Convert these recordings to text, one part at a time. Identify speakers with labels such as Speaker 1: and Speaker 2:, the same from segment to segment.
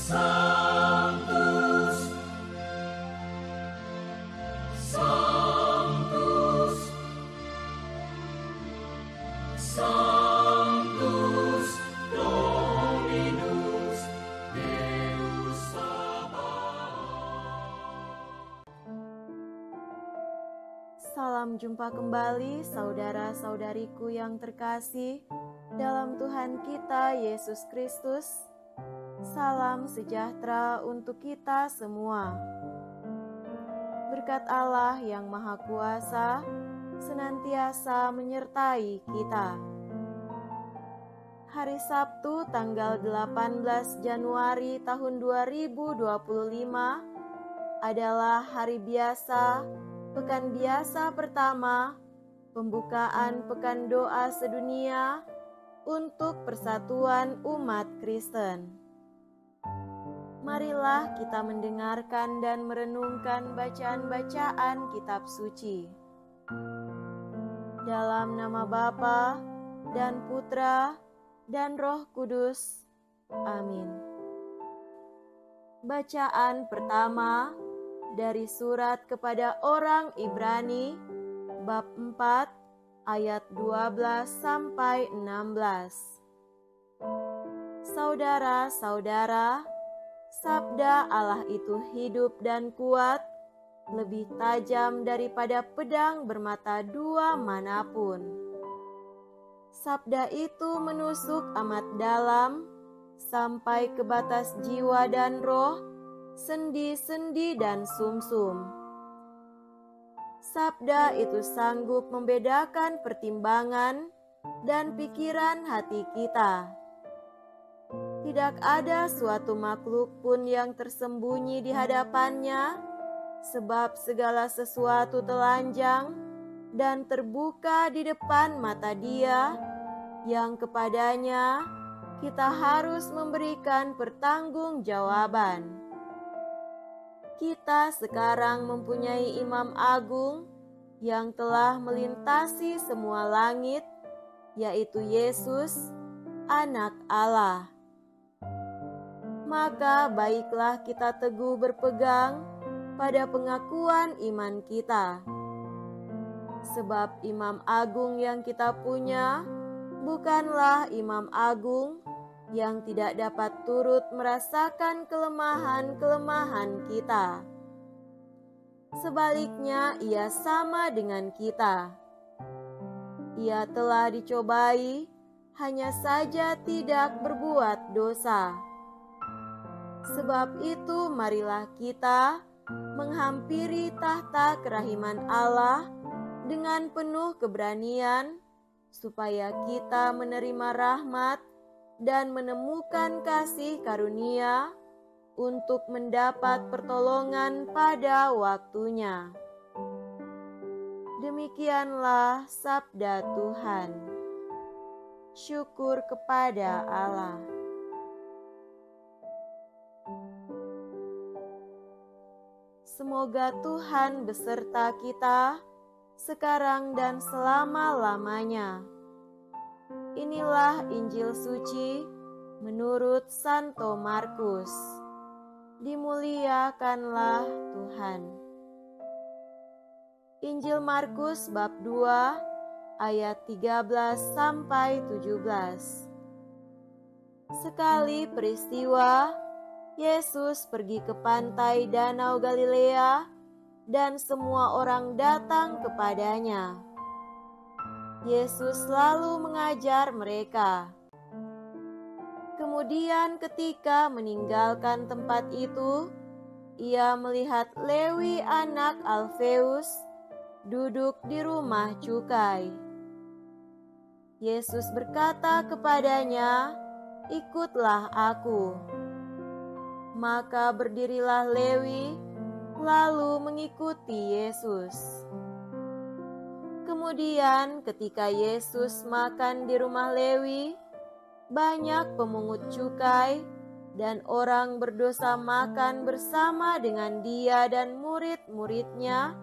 Speaker 1: Sanctus, Sanctus, Sanctus Dominus Deus Sabaoth.
Speaker 2: Salam jumpa kembali saudara-saudariku yang terkasih dalam Tuhan kita Yesus Kristus. Salam sejahtera untuk kita semua. Berkat Allah yang Maha Kuasa senantiasa menyertai kita. Hari Sabtu tanggal 18 Januari tahun 2025 adalah hari biasa, pekan biasa pertama, pembukaan pekan doa sedunia untuk persatuan umat Kristen. Marilah kita mendengarkan dan merenungkan bacaan-bacaan kitab suci. Dalam nama Bapa dan Putra dan Roh Kudus. Amin. Bacaan pertama dari surat kepada orang Ibrani bab 4 ayat 12 sampai 16. Saudara-saudara, sabda Allah itu hidup dan kuat, lebih tajam daripada pedang bermata dua manapun. Sabda itu menusuk amat dalam, sampai ke batas jiwa dan roh, sendi-sendi dan sumsum. Sabda itu sanggup membedakan pertimbangan dan pikiran hati kita. Tidak ada suatu makhluk pun yang tersembunyi di hadapannya, sebab segala sesuatu telanjang dan terbuka di depan mata Dia, yang kepadanya kita harus memberikan pertanggungjawaban. Kita sekarang mempunyai Imam Agung yang telah melintasi semua langit, yaitu Yesus, Anak Allah. Maka baiklah kita teguh berpegang pada pengakuan iman kita. Sebab Imam Agung yang kita punya bukanlah Imam Agung yang tidak dapat turut merasakan kelemahan-kelemahan kita. Sebaliknya, Ia sama dengan kita. Ia telah dicobai, hanya saja tidak berbuat dosa. Sebab itu marilah kita menghampiri tahta kerahiman Allah dengan penuh keberanian, supaya kita menerima rahmat dan menemukan kasih karunia untuk mendapat pertolongan pada waktunya. Demikianlah sabda Tuhan. Syukur kepada Allah. Semoga Tuhan beserta kita sekarang dan selama-lamanya. Inilah Injil suci menurut Santo Markus. Dimuliakanlah Tuhan. Injil Markus bab 2 ayat 13 sampai 17. Sekali peristiwa, Yesus pergi ke pantai Danau Galilea, dan semua orang datang kepadanya. Yesus selalu mengajar mereka. Kemudian ketika meninggalkan tempat itu, Ia melihat Lewi anak Alfeus duduk di rumah cukai. Yesus berkata kepadanya, "Ikutlah Aku." Maka berdirilah Lewi, lalu mengikuti Yesus. Kemudian ketika Yesus makan di rumah Lewi, banyak pemungut cukai dan orang berdosa makan bersama dengan Dia dan murid-muridnya,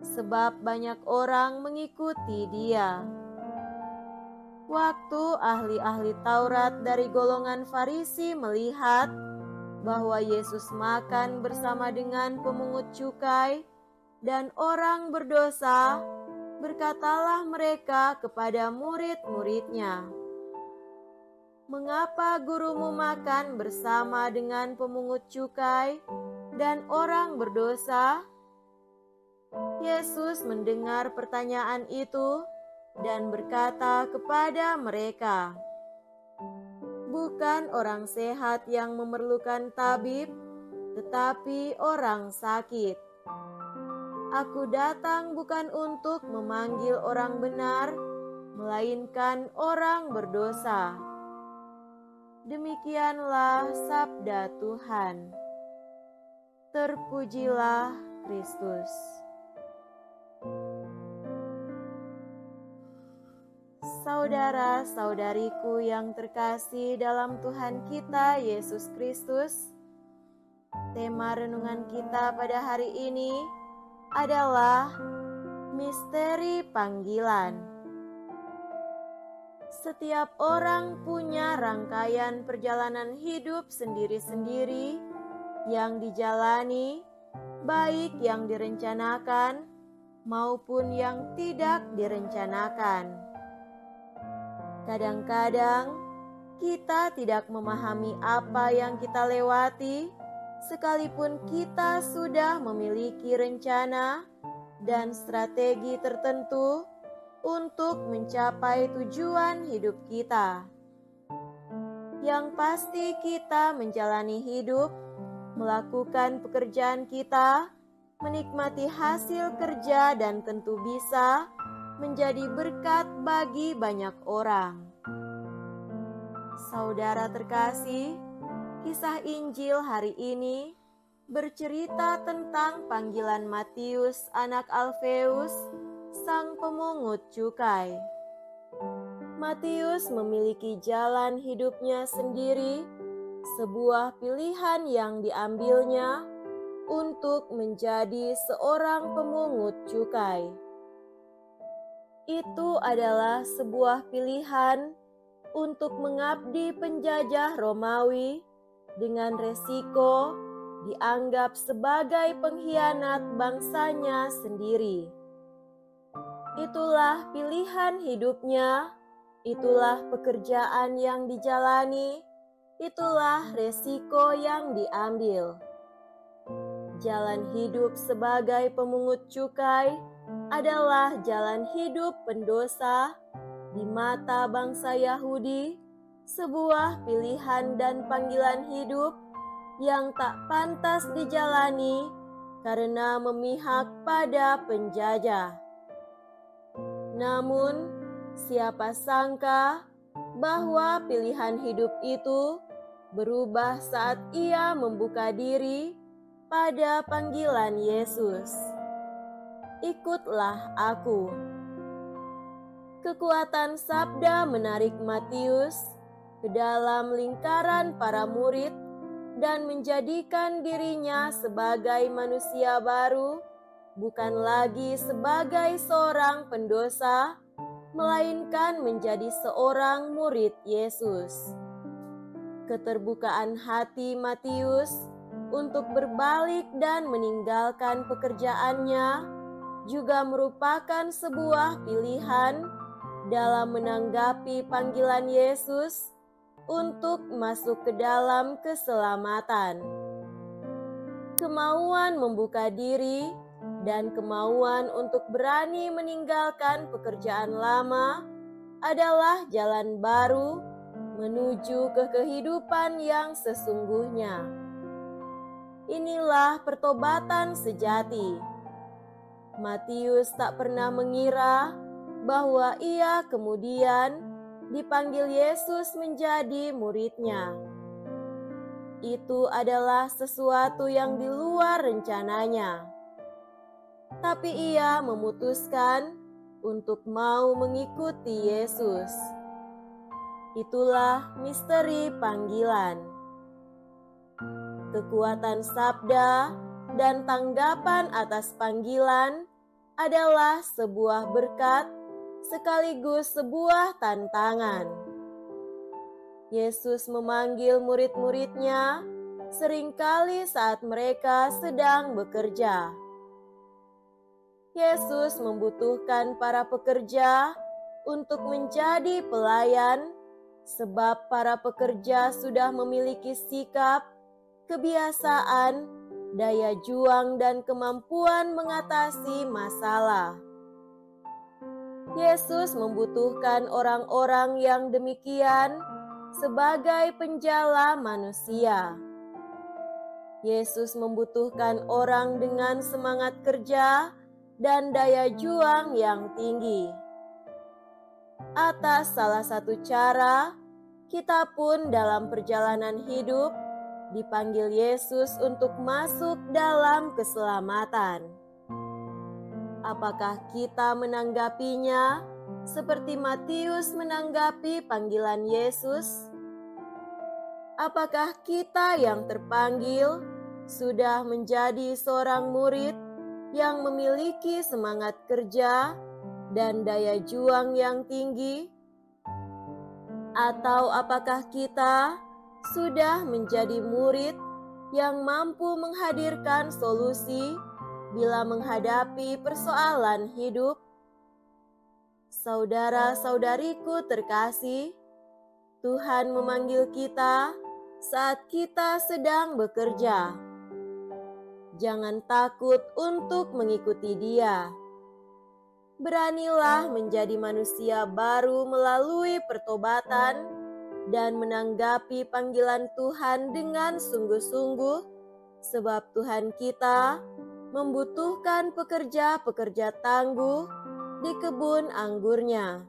Speaker 2: sebab banyak orang mengikuti Dia. Waktu ahli-ahli Taurat dari golongan Farisi melihat bahwa Yesus makan bersama dengan pemungut cukai dan orang berdosa, berkatalah mereka kepada murid-muridnya, "Mengapa gurumu makan bersama dengan pemungut cukai dan orang berdosa?" Yesus mendengar pertanyaan itu dan berkata kepada mereka, "Bukan orang sehat yang memerlukan tabib, tetapi orang sakit. Aku datang bukan untuk memanggil orang benar, melainkan orang berdosa." Demikianlah sabda Tuhan. Terpujilah Kristus. Saudara-saudariku yang terkasih dalam Tuhan kita Yesus Kristus, tema renungan kita pada hari ini adalah misteri panggilan. Setiap orang punya rangkaian perjalanan hidup sendiri-sendiri yang dijalani, baik yang direncanakan maupun yang tidak direncanakan. Kadang-kadang kita tidak memahami apa yang kita lewati, sekalipun kita sudah memiliki rencana dan strategi tertentu untuk mencapai tujuan hidup kita. Yang pasti kita menjalani hidup, melakukan pekerjaan kita, menikmati hasil kerja dan tentu bisa menjadi berkat bagi banyak orang. Saudara terkasih, kisah Injil hari ini bercerita tentang panggilan Matius anak Alfeus, sang pemungut cukai. Matius memiliki jalan hidupnya sendiri, sebuah pilihan yang diambilnya untuk menjadi seorang pemungut cukai. Itu adalah sebuah pilihan untuk mengabdi penjajah Romawi dengan resiko dianggap sebagai pengkhianat bangsanya sendiri. Itulah pilihan hidupnya, itulah pekerjaan yang dijalani, itulah resiko yang diambil. Jalan hidup sebagai pemungut cukai adalah jalan hidup pendosa di mata bangsa Yahudi, sebuah pilihan dan panggilan hidup yang tak pantas dijalani karena memihak pada penjajah. Namun, siapa sangka bahwa pilihan hidup itu berubah saat ia membuka diri pada panggilan Yesus. "Ikutlah aku." Kekuatan sabda menarik Matius ke dalam lingkaran para murid dan menjadikan dirinya sebagai manusia baru, bukan lagi sebagai seorang pendosa, melainkan menjadi seorang murid Yesus. Keterbukaan hati Matius untuk berbalik dan meninggalkan pekerjaannya juga merupakan sebuah pilihan dalam menanggapi panggilan Yesus untuk masuk ke dalam keselamatan. Kemauan membuka diri dan kemauan untuk berani meninggalkan pekerjaan lama adalah jalan baru menuju ke kehidupan yang sesungguhnya. Inilah pertobatan sejati. Matius tak pernah mengira bahwa ia kemudian dipanggil Yesus menjadi muridnya. Itu adalah sesuatu yang di luar rencananya. Tapi ia memutuskan untuk mau mengikuti Yesus. Itulah misteri panggilan. Kekuatan sabda dan tanggapan atas panggilan adalah sebuah berkat sekaligus sebuah tantangan. Yesus memanggil murid-muridnya seringkali saat mereka sedang bekerja. Yesus membutuhkan para pekerja untuk menjadi pelayan, sebab para pekerja sudah memiliki sikap, kebiasaan, daya juang, dan kemampuan mengatasi masalah. Yesus membutuhkan orang-orang yang demikian sebagai penjala manusia. Yesus membutuhkan orang dengan semangat kerja dan daya juang yang tinggi. Atas salah satu cara, kita pun dalam perjalanan hidup dipanggil Yesus untuk masuk dalam keselamatan. Apakah kita menanggapinya seperti Matius menanggapi panggilan Yesus? Apakah kita yang terpanggil sudah menjadi seorang murid yang memiliki semangat kerja dan daya juang yang tinggi? Atau apakah kita sudah menjadi murid yang mampu menghadirkan solusi bila menghadapi persoalan hidup? Saudara-saudariku terkasih, Tuhan memanggil kita saat kita sedang bekerja. Jangan takut untuk mengikuti Dia. Beranilah menjadi manusia baru melalui pertobatan dan menanggapi panggilan Tuhan dengan sungguh-sungguh, sebab Tuhan kita membutuhkan pekerja-pekerja tangguh di kebun anggurnya.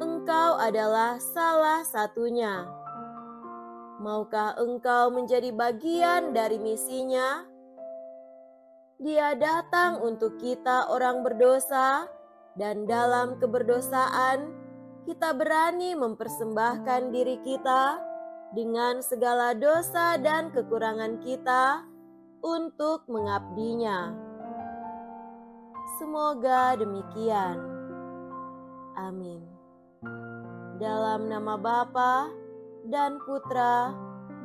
Speaker 2: Engkau adalah salah satunya. Maukah engkau menjadi bagian dari misinya? Dia datang untuk kita orang berdosa, dan dalam keberdosaan kita berani mempersembahkan diri kita dengan segala dosa dan kekurangan kita untuk mengabdinya. Semoga demikian. Amin. Dalam nama Bapa dan Putra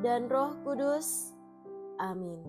Speaker 2: dan Roh Kudus. Amin.